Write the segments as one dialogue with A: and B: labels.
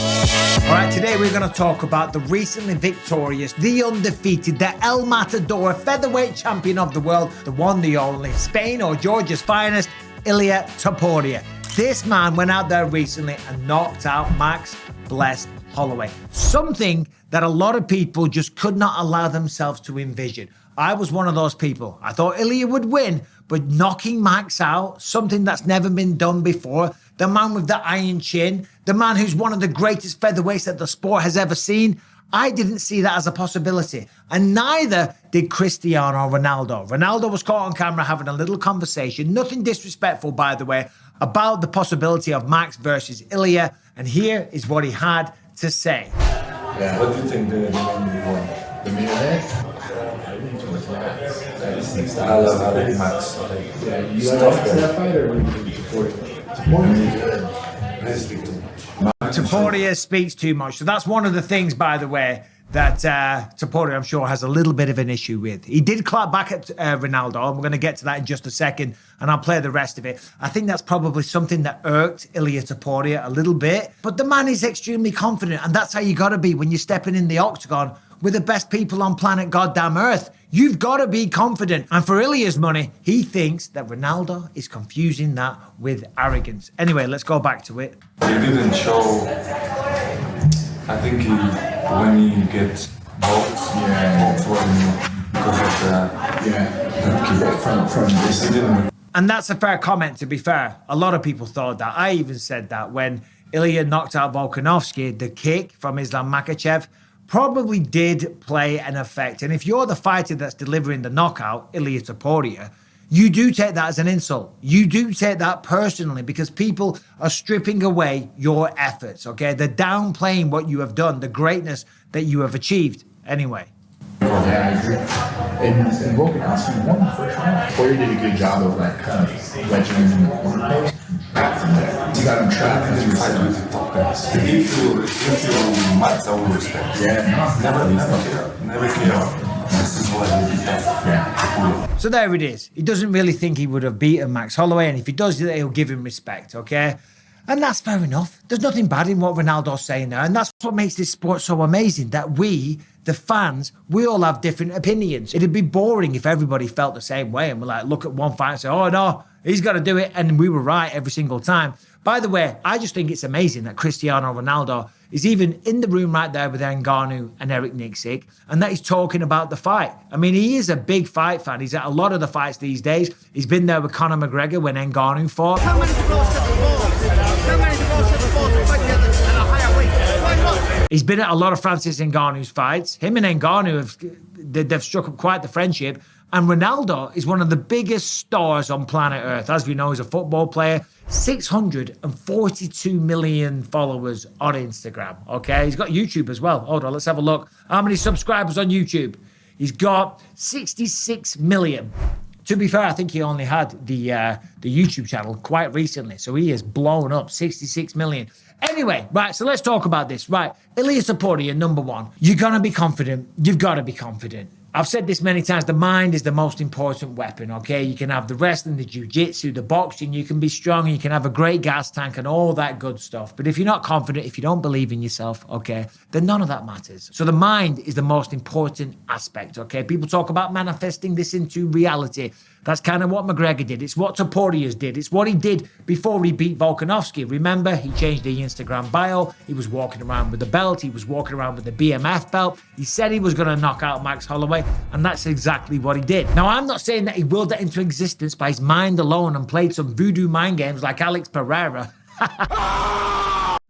A: All right, today we're going to talk about the recently victorious, the undefeated, the El Matador, featherweight champion of the world, the one, the only, Spain or Georgia's finest, Ilia Topuria. This man went out there recently and knocked out Max Holloway. Something that a lot of people just could not allow themselves to envision. I was one of those people. I thought Ilia would win, but knocking Max out, something that's never been done before. The man with the iron chin, the man who's one of the greatest featherweights that the sport has ever seen. I didn't see that as a possibility. And neither did Cristiano Ronaldo. Ronaldo was caught on camera having a little conversation, nothing disrespectful, by the way, about the possibility of Max versus Ilia. And here is what he had to say.
B: Yeah. What do you think the main one?
C: The main event? I think it was Max.
B: I love Max.
C: Yeah, you like that fight or would you support it?
A: Topuria speaks too much. So that's one of the things, by the way, that Topuria, I'm sure, has a little bit of an issue with. He did clap back at Ronaldo, and we're going to get to that in just a second, and I'll play the rest of it. I think that's probably something that irked Ilia Topuria a little bit, but the man is extremely confident, and that's how you got to be when you're stepping in the octagon with the best people on planet goddamn Earth. You've got to be confident. And for Ilia's money, he thinks that Ronaldo is confusing that with arrogance. Anyway, let's go back to it.
B: He didn't show. I think when he gets votes, because of from this, he didn't.
A: And that's a fair comment, to be fair. A lot of people thought that. I even said that when Ilia knocked out Volkanovski, the kick from Islam Makhachev probably did play an effect. And if you're the fighter that's delivering the knockout, Ilia Topuria, you do take that as an insult. You do take that personally because people are stripping away your efforts, okay? They're downplaying what you have done, the greatness that you have achieved. Anyway.
C: Yeah, I agree. And Volkanovski won the first round. Poirier did a good job of kind of wedging him in the corner post. He got him trapped because he was fighting with the top guys.
B: If you Max, I would respect.
C: Yeah,
B: never care. This is what he did.
C: Yeah.
A: So there it is. He doesn't really think he would have beaten Max Holloway, and if he does, he'll give him respect, okay? And that's fair enough. There's nothing bad in what Ronaldo's saying there, and that's what makes this sport so amazing, that we, the fans, we all have different opinions. It'd be boring if everybody felt the same way and we're like, look at one fight and say, oh no, he's got to do it, and we were right every single time. By the way, I just think it's amazing that Cristiano Ronaldo is even in the room right there with Ngannou and Eric Nixick, and that he's talking about the fight. I mean, he is a big fight fan. He's at a lot of the fights these days. He's been there with Conor McGregor when Ngannou fought.
D: How many people said the fight together at a higher weight? Why not?
A: He's been at a lot of Francis Ngannou's fights. Him and Ngannou, they've struck up quite the friendship. And Ronaldo is one of the biggest stars on planet Earth. As we know, he's a football player. 642 million followers on Instagram, okay? He's got YouTube as well. Hold on, let's have a look. How many subscribers on YouTube? He's got 66 million. To be fair, I think he only had the YouTube channel quite recently, so he has blown up 66 million. Anyway, right, so let's talk about this. Right, Ilia Topuria, number one. You're going to be confident. You've got to be confident. I've said this many times, the mind is the most important weapon, okay? You can have the wrestling, the jiu-jitsu, the boxing, you can be strong, you can have a great gas tank and all that good stuff. But if you're not confident, if you don't believe in yourself, okay, then none of that matters. So the mind is the most important aspect, okay? People talk about manifesting this into reality. That's kind of what McGregor did. It's what Topuria's did. It's what he did before he beat Volkanovski. Remember, he changed the Instagram bio. He was walking around with the belt. He was walking around with the BMF belt. He said he was going to knock out Max Holloway, and that's exactly what he did. Now, I'm not saying that he willed that into existence by his mind alone and played some voodoo mind games like Alex Pereira.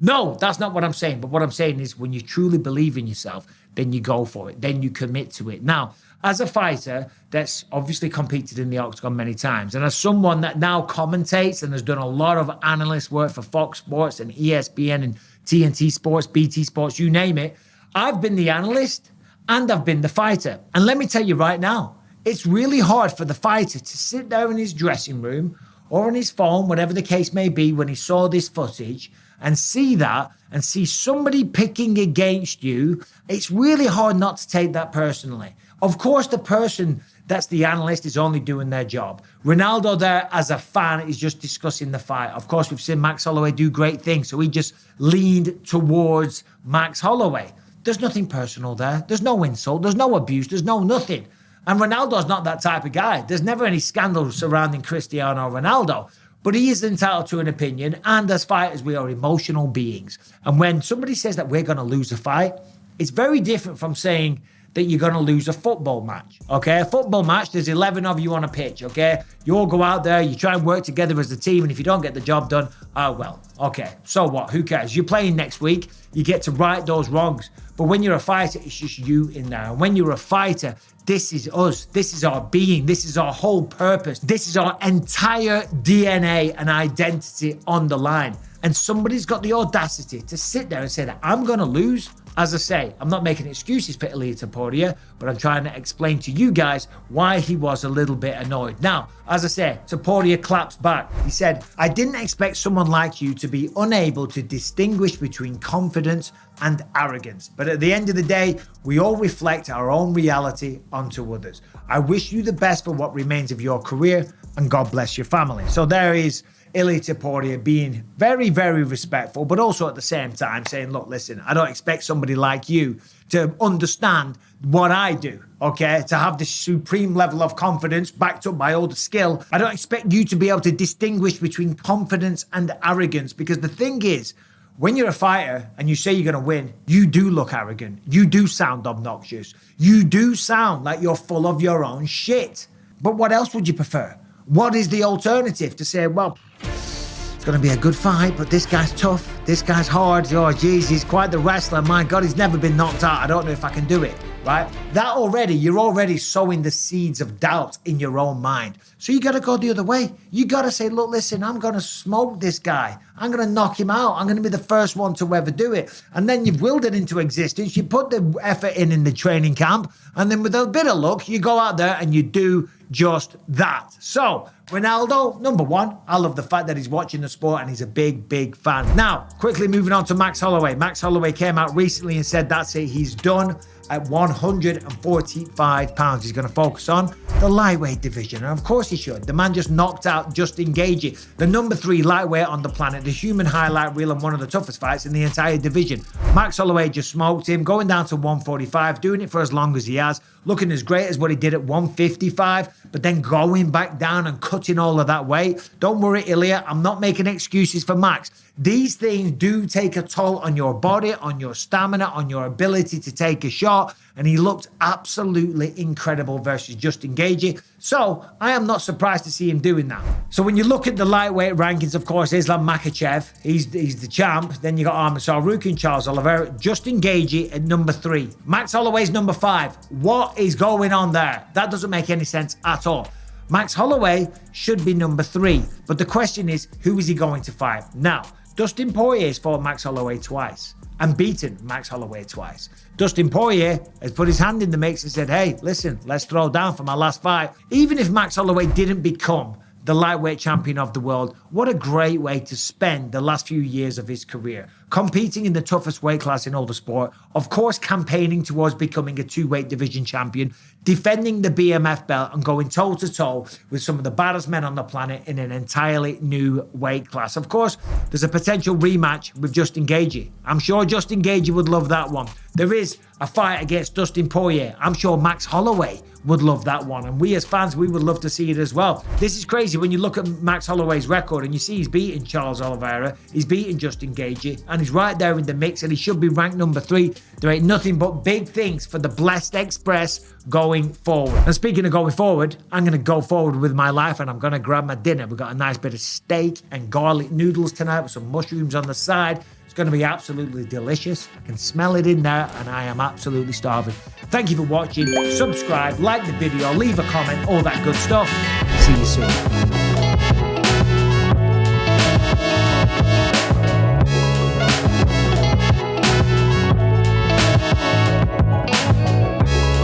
A: No, that's not what I'm saying. But what I'm saying is when you truly believe in yourself, then you go for it. Then you commit to it. Now, as a fighter that's obviously competed in the octagon many times, and as someone that now commentates and has done a lot of analyst work for Fox Sports and ESPN and TNT Sports, BT Sports, you name it, I've been the analyst and I've been the fighter. And let me tell you right now, it's really hard for the fighter to sit there in his dressing room or on his phone, whatever the case may be, when he saw this footage and see that and see somebody picking against you. It's really hard not to take that personally. Of course, the person That's the analyst is only doing their job. Ronaldo there as a fan is just discussing the fight. Of course, we've seen Max Holloway do great things, so he just leaned towards Max Holloway. There's nothing personal there. There's no insult. There's no abuse. There's no nothing. And Ronaldo's not that type of guy. There's never any scandal surrounding Cristiano Ronaldo. But he is entitled to an opinion. And as fighters, we are emotional beings. And when somebody says that we're going to lose a fight, it's very different from saying that you're going to lose a football match, okay? A football match, there's 11 of you on a pitch, okay? You all go out there, you try and work together as a team, and if you don't get the job done, oh, well, okay, so what? Who cares? You're playing next week, you get to right those wrongs. But when you're a fighter, it's just you in there. And when you're a fighter, this is us. This is our being. This is our whole purpose. This is our entire DNA and identity on the line. And somebody's got the audacity to sit there and say that I'm going to lose. As I say, I'm not making excuses for Ilia Topuria, but I'm trying to explain to you guys why he was a little bit annoyed. Now, as I say, Topuria claps back. He said, I didn't expect someone like you to be unable to distinguish between confidence and arrogance. But at the end of the day, we all reflect our own reality onto others. I wish you the best for what remains of your career, and God bless your family. So there is Ilia Topuria being very, very respectful, but also at the same time saying, look, listen, I don't expect somebody like you to understand what I do, okay? To have this supreme level of confidence backed up by all the skill. I don't expect you to be able to distinguish between confidence and arrogance, because the thing is, when you're a fighter and you say you're going to win, you do look arrogant. You do sound obnoxious. You do sound like you're full of your own shit. But what else would you prefer? What is the alternative to say, well, it's going to be a good fight, but this guy's tough. This guy's hard. Oh, geez, he's quite the wrestler. My God, he's never been knocked out. I don't know if I can do it, right? That already, you're already sowing the seeds of doubt in your own mind. So you got to go the other way. You got to say, look, listen, I'm going to smoke this guy. I'm going to knock him out. I'm going to be the first one to ever do it. And then you've willed it into existence. You put the effort in the training camp. And then with a bit of luck, you go out there and you do just that. So, Ronaldo, number one, I love the fact that he's watching the sport and he's a big, big fan. Now, quickly moving on to Max Holloway. Max Holloway came out recently and said that's it, he's done at 145 pounds. He's going to focus on the lightweight division. And of course he should. The man just knocked out Justin Gaethje, the number 3 lightweight on the planet, the human highlight reel, and one of the toughest fights in the entire division. Max Holloway just smoked him, going down to 145, doing it for as long as he has, looking as great as what he did at 155, but then going back down and cutting all of that weight. Don't worry, Ilia, I'm not making excuses for Max. These things do take a toll on your body, on your stamina, on your ability to take a shot, and he looked absolutely incredible versus Justin Gaethje. So I am not surprised to see him doing that. So when you look at the lightweight rankings, of course, Islam Makhachev, he's the champ. Then you got Arman Sarukin, Charles Oliveira, Justin Gaethje at number 3. Max Holloway's number 5. What is going on there? That doesn't make any sense at all. Max Holloway should be number 3. But the question is, who is he going to fight? Now, Dustin Poirier has fought Max Holloway twice and beaten Max Holloway twice. Dustin Poirier has put his hand in the mix and said, hey, listen, let's throw down for my last fight. Even if Max Holloway didn't become the lightweight champion of the world, what a great way to spend the last few years of his career. Competing in the toughest weight class in all the sport, of course campaigning towards becoming a 2-weight division champion, defending the BMF belt and going toe-to-toe with some of the baddest men on the planet in an entirely new weight class. Of course, there's a potential rematch with Justin Gaethje. I'm sure Justin Gaethje would love that one. There is a fight against Dustin Poirier. I'm sure Max Holloway would love that one. And we as fans, we would love to see it as well. This is crazy when you look at Max Holloway's record and you see he's beaten Charles Oliveira, he's beaten Justin Gaethje, and he's right there in the mix and he should be ranked number 3. There ain't nothing but big things for the Blessed Express going forward. And speaking of going forward, I'm going to go forward with my life and I'm going to grab my dinner. We've got a nice bit of steak and garlic noodles tonight with some mushrooms on the side. It's going to be absolutely delicious. I can smell it in there and I am absolutely starving. Thank you for watching. Subscribe, like the video, leave a comment, all that good stuff. See you soon.